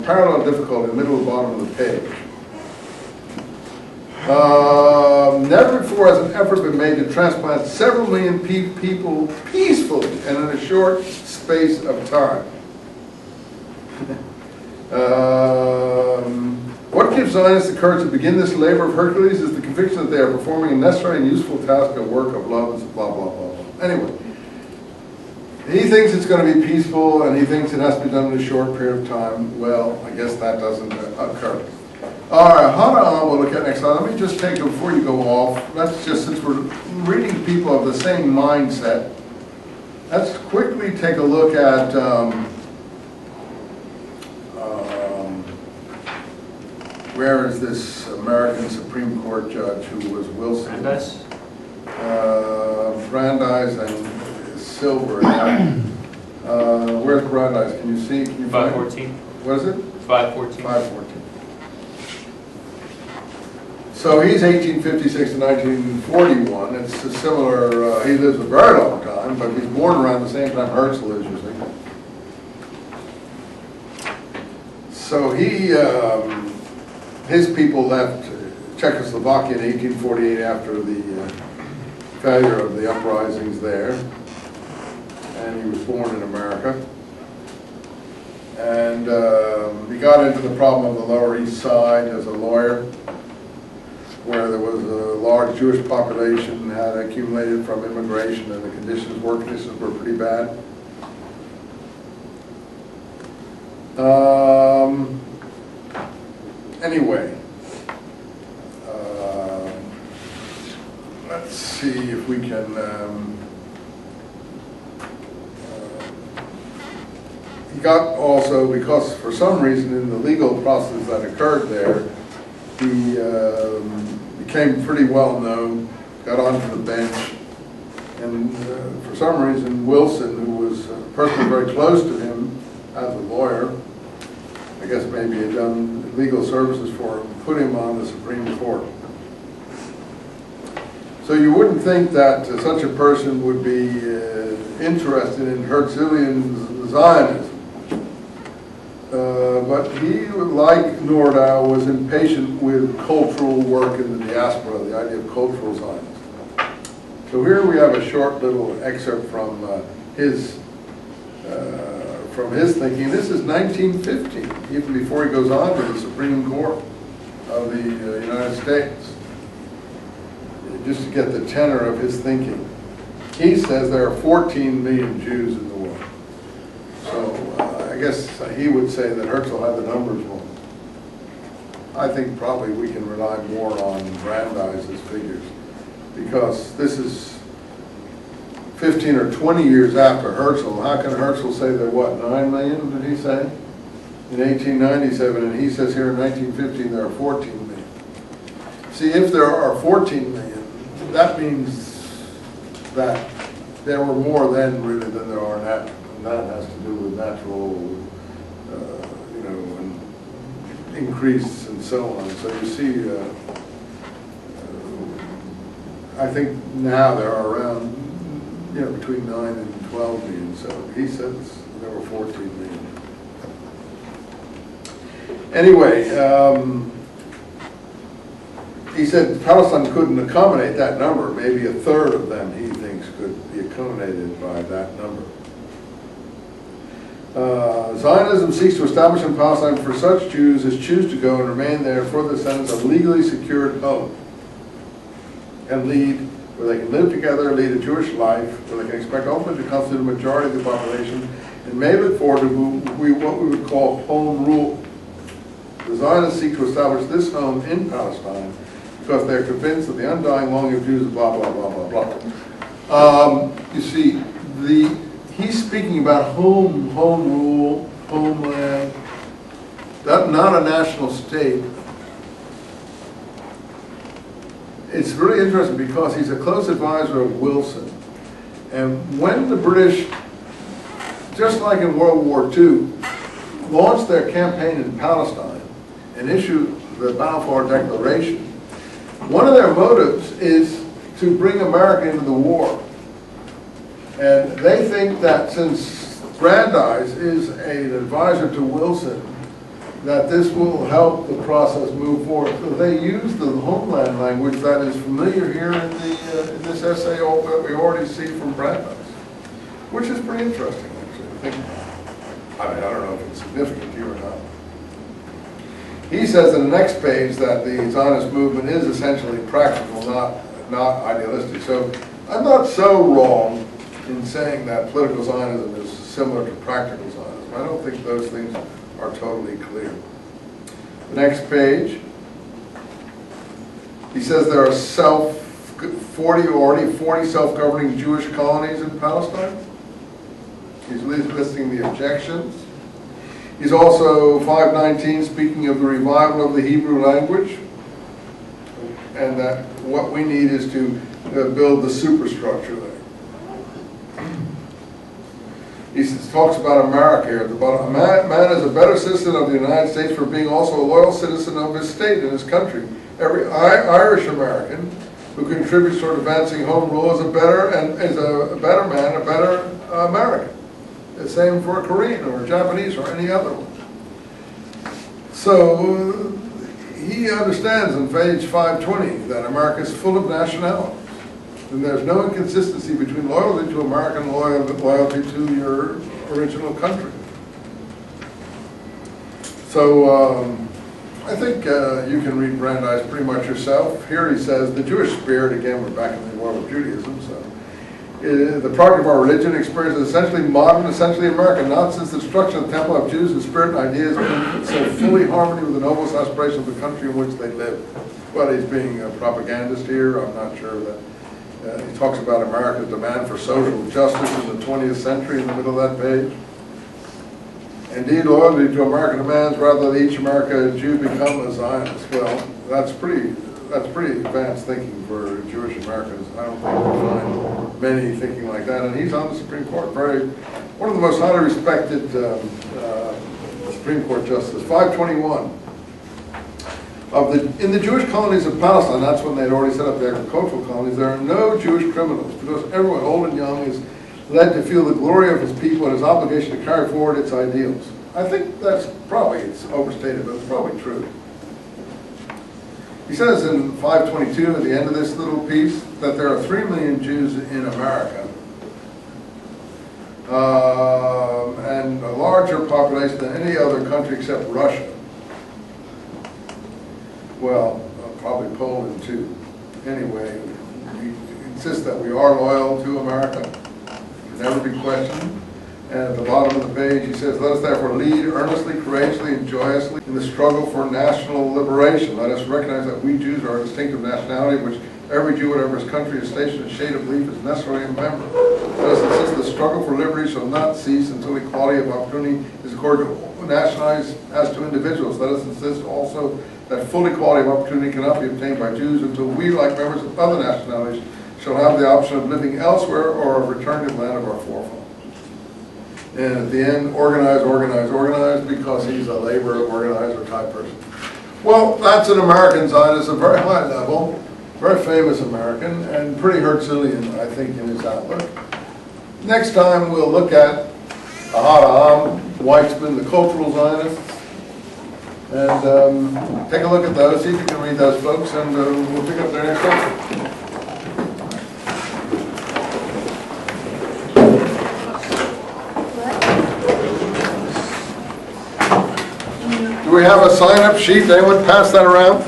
parallel difficulty in the middle and bottom of the page. Never before has an effort been made to transplant several million people peacefully and in a short space of time. What gives Zionists the courage to begin this labor of Hercules is the conviction that they are performing a necessary and useful task of work of love and blah, blah, blah, blah. Anyway, he thinks it's going to be peaceful and he thinks it has to be done in a short period of time. Well, I guess that doesn't occur. All right, Hana we'll look at next time. Let me just take, before you go off, let's just, since we're reading people of the same mindset, let's quickly take a look at where is this American Supreme Court judge who was Wilson? Brandeis? Brandeis and Silver. Where's Brandeis? Can you see? Can you 514. What is it? 514. 514. So he's 1856 to 1941. It's a similar, he lives a very long time, but he's born around the same time Herzl is, you see. So he, his people left Czechoslovakia in 1848 after the failure of the uprisings there, and he was born in America. And he got into the problem of the Lower East Side as a lawyer, where there was a large Jewish population had accumulated from immigration, and the conditions, work conditions were pretty bad. Anyway, let's see if we can. He got also, because for some reason in the legal process that occurred there, he became pretty well known, got onto the bench, and for some reason Wilson, who was a person very close to him as a lawyer, I guess maybe had done legal services for him, put him on the Supreme Court. So you wouldn't think that such a person would be interested in Herzlian Zionism. But he, like Nordau, was impatient with cultural work in the diaspora, the idea of cultural Zionism. So here we have a short little excerpt from his thinking. This is 1915, even before he goes on to the Supreme Court of the United States. Just to get the tenor of his thinking. He says there are 14 million Jews in the world. So I guess he would say that Herzl had the numbers wrong. I think probably we can rely more on Brandeis' figures, because this is 15 or 20 years after Herzl. How can Herzl say there, what, 9 million, did he say? In 1897, and he says here in 1915 there are 14 million. See, if there are 14 million, that means that there were more then really than there are now. And that has to do with natural, and increase and so on. So you see, I think now there are around, between 9 and 12 million. So he says there were 14 million. Anyway, he said Palestine couldn't accommodate that number. Maybe a third of them, he thinks, could be accommodated by that number. Zionism seeks to establish in Palestine for such Jews as choose to go and remain there for the sense of legally secured home, and lead, where they can live together, lead a Jewish life, where they can expect ultimately to constitute a majority of the population, and may look forward to what we would call home rule. The Zionists seek to establish this home in Palestine because they're convinced that the undying longing of Jews is blah, blah, blah, blah, blah. You see, he's speaking about home rule, homeland, not a national state. It's really interesting because he's a close advisor of Wilson. And when the British, just like in World War II, launched their campaign in Palestine and issued the Balfour Declaration, one of their motives is to bring America into the war. And they think that since Brandeis is an advisor to Wilson, that this will help the process move forward. So they use the homeland language that is familiar here in this essay that we already see from Brandeis, which is pretty interesting, actually, to think about. I mean, I don't know if it's significant to you or not. He says in the next page that the Zionist movement is essentially practical, not idealistic. So I'm not so wrong in saying that political Zionism is similar to practical Zionism. I don't think those things are totally clear. The next page, he says there are 40 self-governing Jewish colonies in Palestine. He's listing the objections. He's also, 519, speaking of the revival of the Hebrew language, and that what we need is to build the superstructure there. He talks about America here at the bottom. Man is a better citizen of the United States for being also a loyal citizen of his state and his country. Every Irish American who contributes toward advancing home rule is a better man, a better American. The same for a Korean or a Japanese or any other one. So he understands in page 520 that America is full of nationalities. And there's no inconsistency between loyalty to America and loyalty to your original country. So I think you can read Brandeis pretty much yourself. Here he says, the Jewish spirit, again, we're back in the world of Judaism, so the product of our religion experience is essentially modern, essentially American, not since the destruction of the temple of Jews in spirit and ideas been so fully harmony with the noblest aspirations of the country in which they live. Well, he's being a propagandist here. I'm not sure that. He talks about America's demand for social justice in the 20th century in the middle of that page. Indeed, loyalty to American demands rather than each American Jew become a Zionist. Well, that's pretty advanced thinking for Jewish Americans. I don't think we'll find many thinking like that. And he's on the Supreme Court, one of the most highly respected Supreme Court justices. 521. In the Jewish colonies of Palestine, that's when they'd already set up the agricultural colonies, there are no Jewish criminals because everyone, old and young, is led to feel the glory of his people and his obligation to carry forward its ideals. I think that's probably, it's overstated, but it's probably true. He says in 522, at the end of this little piece, that there are 3 million Jews in America and a larger population than any other country except Russia. Well, probably Poland too. Anyway, we insist that we are loyal to America. Can never be questioned. And at the bottom of the page he says, let us therefore lead earnestly, courageously, and joyously in the struggle for national liberation. Let us recognize that we Jews are a distinctive nationality which every Jew, whatever his country, his station, and shade of belief, is necessarily a member. Let us insist the struggle for liberty shall not cease until equality of opportunity is accorded to nationalities as to individuals. Let us insist also that full equality of opportunity cannot be obtained by Jews until we, like members of other nationalities, shall have the option of living elsewhere or of returning to the land of our forefathers. And at the end, organize, organize, organize, because he's a labor organizer type person. Well, that's an American Zionist, a very high level, very famous American, and pretty Herzlian, I think, in his outlook. Next time we'll look at Ahad Weitzman, the cultural Zionists, and take a look at those, see if you can read those folks, and we'll pick up their next lecture. Do we have a sign-up sheet? Anyone pass that around?